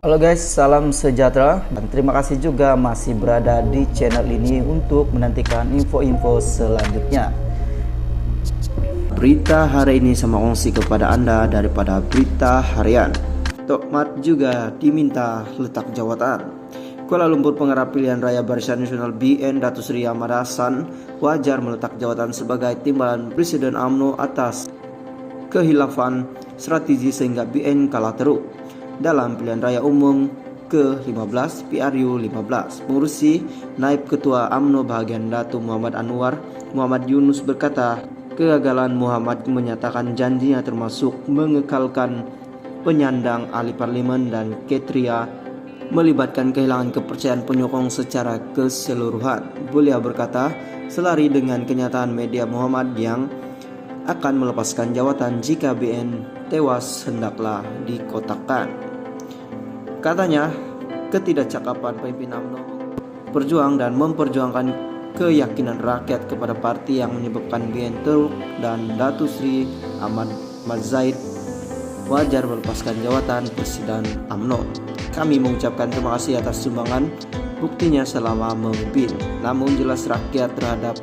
Halo guys, salam sejahtera dan terima kasih juga masih berada di channel ini untuk menantikan info-info selanjutnya. Berita hari ini sama kongsi kepada Anda daripada berita harian. Tokmat juga diminta letak jawatan. Kuala Lumpur Pengarah Pilihan Raya Barisan Nasional BN Datuk Seri Ahmad Hassan wajar meletak jawatan sebagai timbalan Presiden UMNO atas kehilafan strategi sehingga BN kalah teruk dalam pilihan raya umum ke-15 PRU 15. Pengurusi Naib Ketua UMNO bahagian Datuk Muhammad Anwar Muhammad Yunus berkata kegagalan Muhammad menyatakan janjinya termasuk mengekalkan penyandang ahli parlimen dan Ketria melibatkan kehilangan kepercayaan penyokong secara keseluruhan. Beliau berkata selari dengan kenyataan media Muhammad yang akan melepaskan jawatan jika BN tewas hendaklah dikotakkan. Katanya, ketidakcakapan pemimpin UMNO berjuang dan memperjuangkan keyakinan rakyat kepada parti yang menyebabkan BN teruk dan Datuk Seri Ahmad Zaid wajar melepaskan jawatan Presiden UMNO. Kami mengucapkan terima kasih atas sumbangan buktinya selama memimpin. Namun jelas rakyat terhadap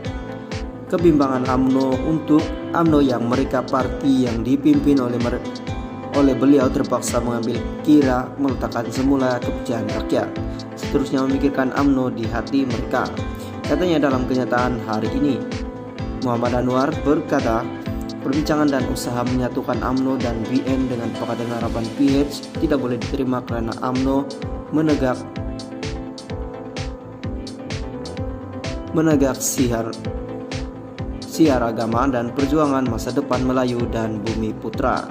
kebimbangan UMNO untuk UMNO yang mereka parti yang dipimpin oleh beliau terpaksa mengambil kira meletakkan semula kepercayaan rakyat, seterusnya memikirkan UMNO di hati mereka. Katanya dalam kenyataan hari ini, Muhammad Anwar berkata perbincangan dan usaha menyatukan UMNO dan BN dengan Pakatan Harapan PH tidak boleh diterima karena UMNO menegak siar agama dan perjuangan masa depan Melayu dan Bumi Putra.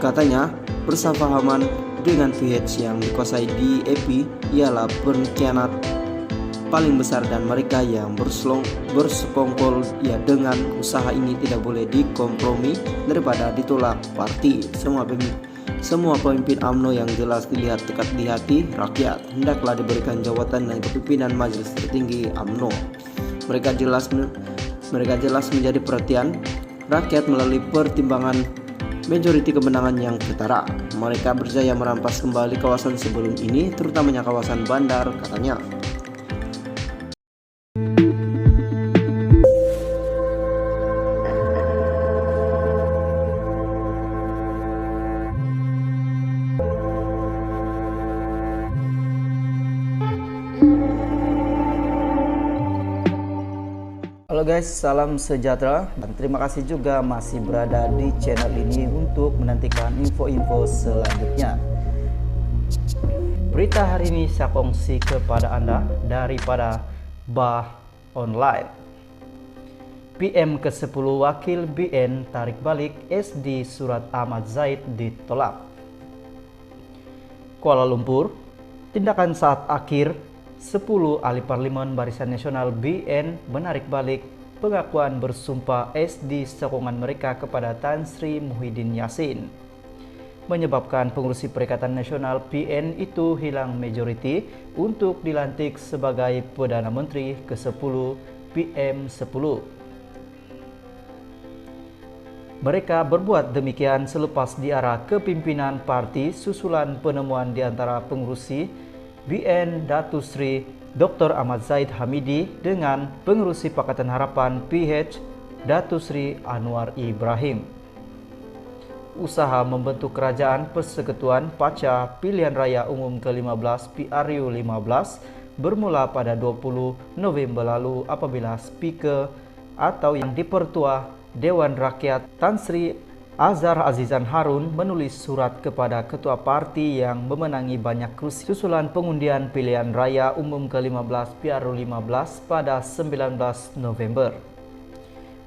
Katanya, persafahaman dengan PH yang dikuasai DAP ialah pengkhianat paling besar dan mereka yang bersekongkol ya dengan usaha ini tidak boleh dikompromi daripada ditolak parti. Semua pemimpin UMNO yang jelas dilihat dekat di hati rakyat hendaklah diberikan jawatan dan kepimpinan majelis tertinggi UMNO. Mereka jelas menjadi perhatian rakyat melalui pertimbangan majoriti kemenangan yang ketara. Mereka berjaya merampas kembali kawasan sebelum ini, terutamanya kawasan bandar, katanya. Halo guys, salam sejahtera dan terima kasih juga masih berada di channel ini untuk menantikan info-info selanjutnya. Berita hari ini saya kongsi kepada Anda daripada Bah Online. PM ke-10 Wakil BN tarik balik SD Surat Ahmad Zaid ditolak. Kuala Lumpur, tindakan saat akhir 10 ahli parlimen Barisan Nasional BN menarik balik pengakuan bersumpah SD sokongan mereka kepada Tan Sri Muhyiddin Yassin, menyebabkan pengurusi Perikatan Nasional BN itu hilang majoriti untuk dilantik sebagai Perdana Menteri ke-10 PM10. Mereka berbuat demikian selepas diarah kepimpinan parti susulan penemuan di antara pengurusi BN Datuk Seri Dr. Ahmad Zaid Hamidi dengan pengurusi Pakatan Harapan PH Datuk Seri Anwar Ibrahim. Usaha membentuk kerajaan persekutuan pasca pilihan raya umum ke-15 PRU 15 bermula pada 20 November lalu apabila Speaker atau yang dipertua Dewan Rakyat Tan Sri Azhar Azizan Harun menulis surat kepada ketua parti yang memenangi banyak kursi susulan pengundian pilihan raya umum ke-15 PRU 15 pada 19 November.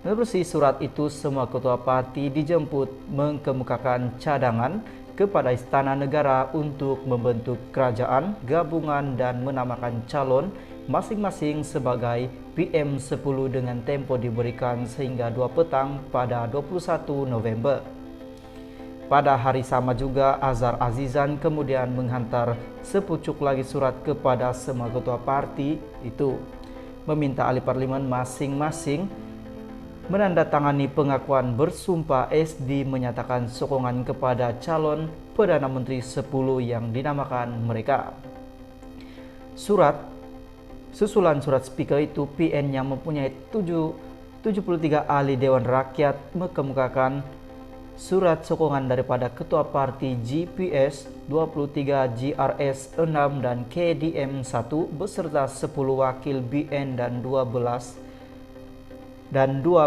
Menerusi surat itu, semua ketua parti dijemput mengemukakan cadangan kepada Istana Negara untuk membentuk kerajaan gabungan dan menamakan calon masing-masing sebagai PM10 dengan tempo diberikan sehingga 2 petang pada 21 November. Pada hari sama juga, Azhar Azizan kemudian menghantar sepucuk lagi surat kepada semua ketua parti itu, meminta ahli parlimen masing-masing menandatangani pengakuan bersumpah. SD menyatakan sokongan kepada calon Perdana Menteri 10 yang dinamakan mereka. Susulan surat speaker itu, PN yang mempunyai 73 ahli Dewan Rakyat mengemukakan surat sokongan daripada Ketua Parti GPS 23, GRS 6 dan KDM 1 beserta 10 wakil BN dan 2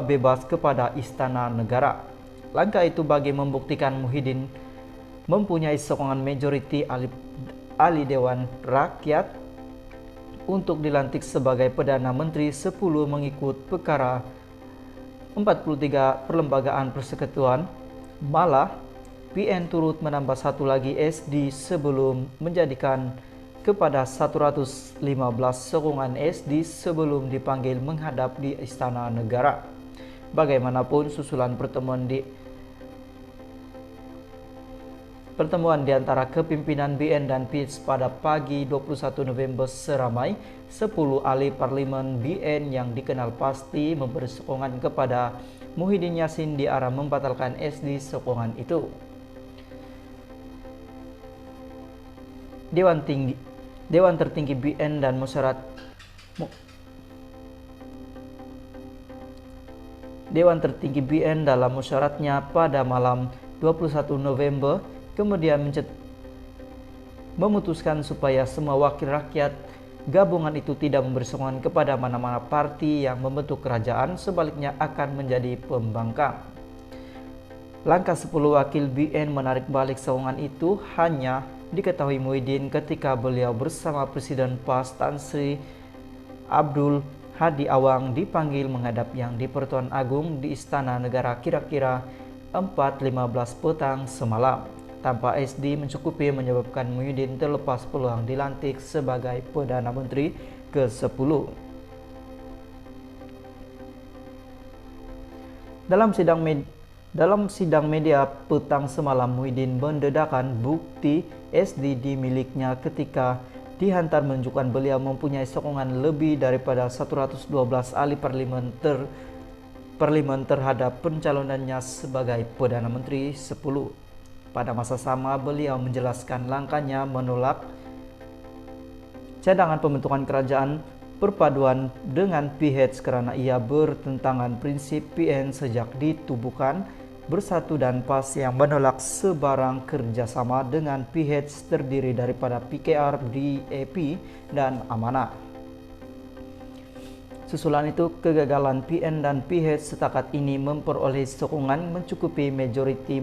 bebas kepada Istana Negara. Langkah itu bagi membuktikan Muhyiddin mempunyai sokongan majoriti ahli Dewan Rakyat untuk dilantik sebagai Perdana Menteri 10 mengikut perkara 43 Perlembagaan Persekutuan. Malah, PN turut menambah satu lagi SD sebelum menjadikan kepada 115 sokongan SD sebelum dipanggil menghadap di Istana Negara. Bagaimanapun, susulan pertemuan di antara kepimpinan BN dan PIS pada pagi 21 November seramai 10 ahli parlemen BN yang dikenal pasti memberi sokongan kepada Muhyiddin Yassin di arah membatalkan SD sokongan itu. Dewan Tertinggi BN dan Dewan Tertinggi BN dalam musyaratnya pada malam 21 November kemudian memutuskan supaya semua wakil rakyat gabungan itu tidak memberi sokongan kepada mana-mana parti yang membentuk kerajaan, sebaliknya akan menjadi pembangkang. Langkah 10 wakil BN menarik balik sokongan itu hanya diketahui Muhyiddin ketika beliau bersama Presiden PAS Tan Sri Abdul Hadi Awang dipanggil menghadap Yang di-Pertuan Agung di Istana Negara kira-kira 4.15 petang semalam. Tanpa SD mencukupi menyebabkan Muhyiddin terlepas peluang dilantik sebagai Perdana Menteri ke-10. Dalam sidang media petang semalam, Muhyiddin mendedahkan bukti SD di miliknya ketika dihantar menunjukkan beliau mempunyai sokongan lebih daripada 112 ahli parlemen terhadap pencalonannya sebagai Perdana Menteri 10. Pada masa sama, beliau menjelaskan langkahnya menolak cadangan pembentukan kerajaan perpaduan dengan PH karena ia bertentangan prinsip PN sejak ditubuhkan bersatu dan PAS yang menolak sebarang kerjasama dengan PH terdiri daripada PKR, DAP, dan Amanah. Susulan itu, kegagalan PN dan PH setakat ini memperoleh sokongan mencukupi majoriti